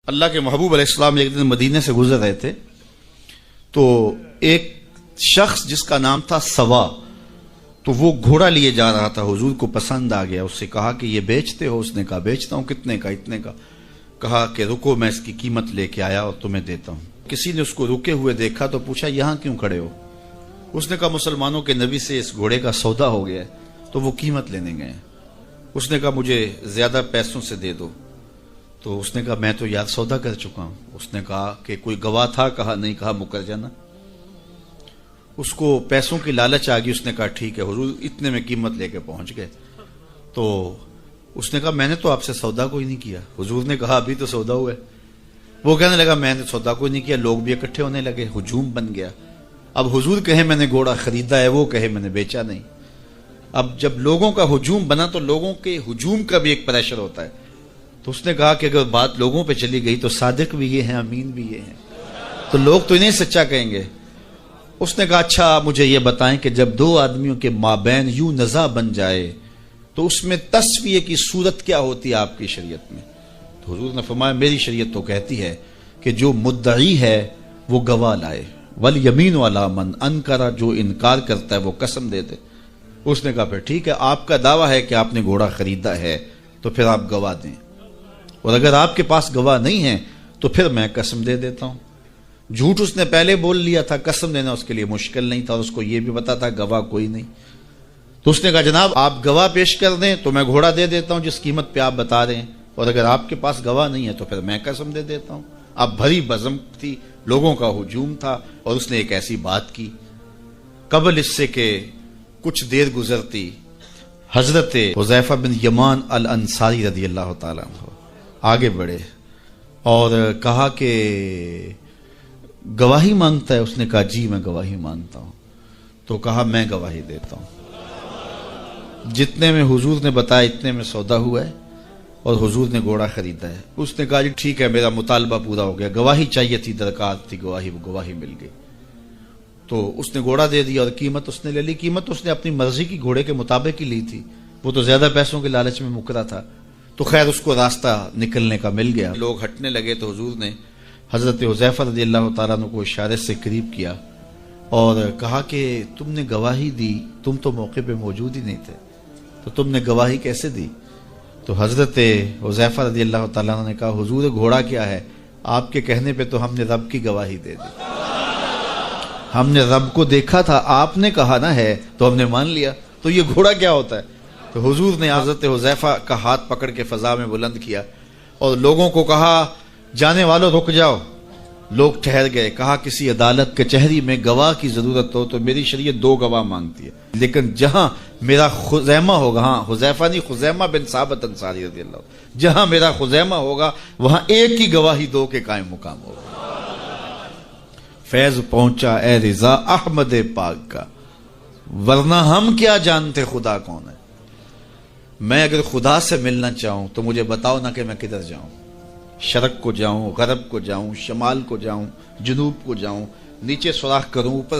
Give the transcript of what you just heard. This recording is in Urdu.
اللہ کے محبوب علیہ السلام ایک دن مدینے سے گزر رہے تھے تو ایک شخص جس کا نام تھا سوا، تو وہ گھوڑا لیے جا رہا تھا، حضور کو پسند آ گیا، اس سے کہا کہ یہ بیچتے ہو؟ اس نے کہا بیچتا ہوں۔ کتنے کا؟ اتنے کا۔ کہا کہ رکو میں اس کی قیمت لے کے آیا اور تمہیں دیتا ہوں۔ کسی نے اس کو رکے ہوئے دیکھا تو پوچھا یہاں کیوں کھڑے ہو؟ اس نے کہا مسلمانوں کے نبی سے اس گھوڑے کا سودا ہو گیا ہے تو وہ قیمت لینے گئے ہیں۔ اس نے کہا مجھے زیادہ پیسوں سے دے دو۔ تو اس نے کہا میں تو یار سودا کر چکا ہوں۔ اس نے کہا کہ کوئی گواہ تھا؟ کہا نہیں۔ کہا مکر جانا۔ اس کو پیسوں کی لالچ آ گئی، اس نے کہا ٹھیک ہے حضور، اتنے میں قیمت لے کے پہنچ گئے۔ تو اس نے کہا میں نے تو آپ سے سودا کوئی نہیں کیا۔ حضور نے کہا ابھی تو سودا ہوا ہے۔ وہ کہنے لگا میں نے سودا کوئی نہیں کیا۔ لوگ بھی اکٹھے ہونے لگے، ہجوم بن گیا۔ اب حضور کہے میں نے گھوڑا خریدا ہے، وہ کہے میں نے بیچا نہیں۔ اب جب لوگوں کا ہجوم بنا تو لوگوں کے ہجوم کا بھی ایک پریشر ہوتا ہے۔ تو اس نے کہا کہ اگر بات لوگوں پہ چلی گئی تو صادق بھی یہ ہیں، امین بھی یہ ہیں، تو لوگ تو انہیں سچا کہیں گے۔ اس نے کہا اچھا مجھے یہ بتائیں کہ جب دو آدمیوں کے مابین یوں نزاع بن جائے تو اس میں تسویہ کی صورت کیا ہوتی ہے آپ کی شریعت میں؟ تو حضور نے فرمایا میری شریعت تو کہتی ہے کہ جو مدعی ہے وہ گواہ لائے، والیمین علی من انکر، جو انکار کرتا ہے وہ قسم دے دے۔ اس نے کہا پھر ٹھیک ہے، آپ کا دعویٰ ہے کہ آپ نے گھوڑا خریدا ہے تو پھر آپ گواہ دیں، اور اگر آپ کے پاس گواہ نہیں ہے تو پھر میں قسم دے دیتا ہوں۔ جھوٹ اس نے پہلے بول لیا تھا، قسم دینا اس کے لیے مشکل نہیں تھا، اور اس کو یہ بھی پتا تھا گواہ کوئی نہیں۔ تو اس نے کہا جناب آپ گواہ پیش کر دیں تو میں گھوڑا دے دیتا ہوں جس قیمت پہ آپ بتا رہے ہیں، اور اگر آپ کے پاس گواہ نہیں ہے تو پھر میں قسم دے دیتا ہوں۔ اب بھری بزم تھی، لوگوں کا ہجوم تھا، اور اس نے ایک ایسی بات کی۔ قبل اس سے کہ کچھ دیر گزرتی حضرت حذیفہ بن یمان الانصاری رضی اللہ تعالیٰ عنہ آگے بڑھے اور کہا کہ گواہی مانگتا ہے؟ اس نے کہا جی میں گواہی مانگتا ہوں۔ تو کہا میں گواہی دیتا ہوں، جتنے میں حضور نے بتایا اتنے میں سودا ہوا ہے اور حضور نے گھوڑا خریدا ہے۔ اس نے کہا جی ٹھیک ہے میرا مطالبہ پورا ہو گیا، گواہی چاہیے تھی، درکار تھی گواہی، وہ گواہی مل گئی۔ تو اس نے گھوڑا دے دیا اور قیمت اس نے لے لی۔ قیمت اس نے اپنی مرضی کی گھوڑے کے مطابق ہی لی تھی، وہ تو زیادہ پیسوں کے لالچ میں مکرا تھا۔ تو خیر اس کو راستہ نکلنے کا مل گیا، لوگ ہٹنے لگے تو حضور نے حضرت حذیفہ رضی اللہ تعالیٰ عنہ کو اشارے سے قریب کیا اور کہا کہ تم نے گواہی دی، تم تو موقع پہ موجود ہی نہیں تھے، تو تم نے گواہی کیسے دی؟ تو حضرت حذیفہ رضی اللہ تعالیٰ عنہ نے کہا حضور گھوڑا کیا ہے، آپ کے کہنے پہ تو ہم نے رب کی گواہی دے دی، ہم نے رب کو دیکھا تھا، آپ نے کہا نہ ہے تو ہم نے مان لیا، تو یہ گھوڑا کیا ہوتا ہے؟ تو حضور نے حضرت حذیفہ کا ہاتھ پکڑ کے فضا میں بلند کیا اور لوگوں کو کہا جانے والوں رک جاؤ۔ لوگ ٹھہر گئے۔ کہا کسی عدالت کچہری میں گواہ کی ضرورت ہو تو میری شریعت دو گواہ مانگتی ہے، لیکن جہاں میرا خزیمہ ہوگا، ہاں حذیفہ نہیں، خزیمہ بن ثابت انصاری رضی اللہ عنہ، جہاں میرا خزیمہ ہوگا وہاں ایک ہی گواہی دو کے قائم مقام ہوگا۔ فیض پہنچا اے رضا احمد پاک کا، ورنہ ہم کیا جانتے خدا کون ہے۔ میں اگر خدا سے ملنا چاہوں تو مجھے بتاؤ نہ کہ میں کدھر جاؤں، شرق کو جاؤں، غرب کو جاؤں، شمال کو جاؤں، جنوب کو جاؤں، نیچے سوراخ کروں، اوپر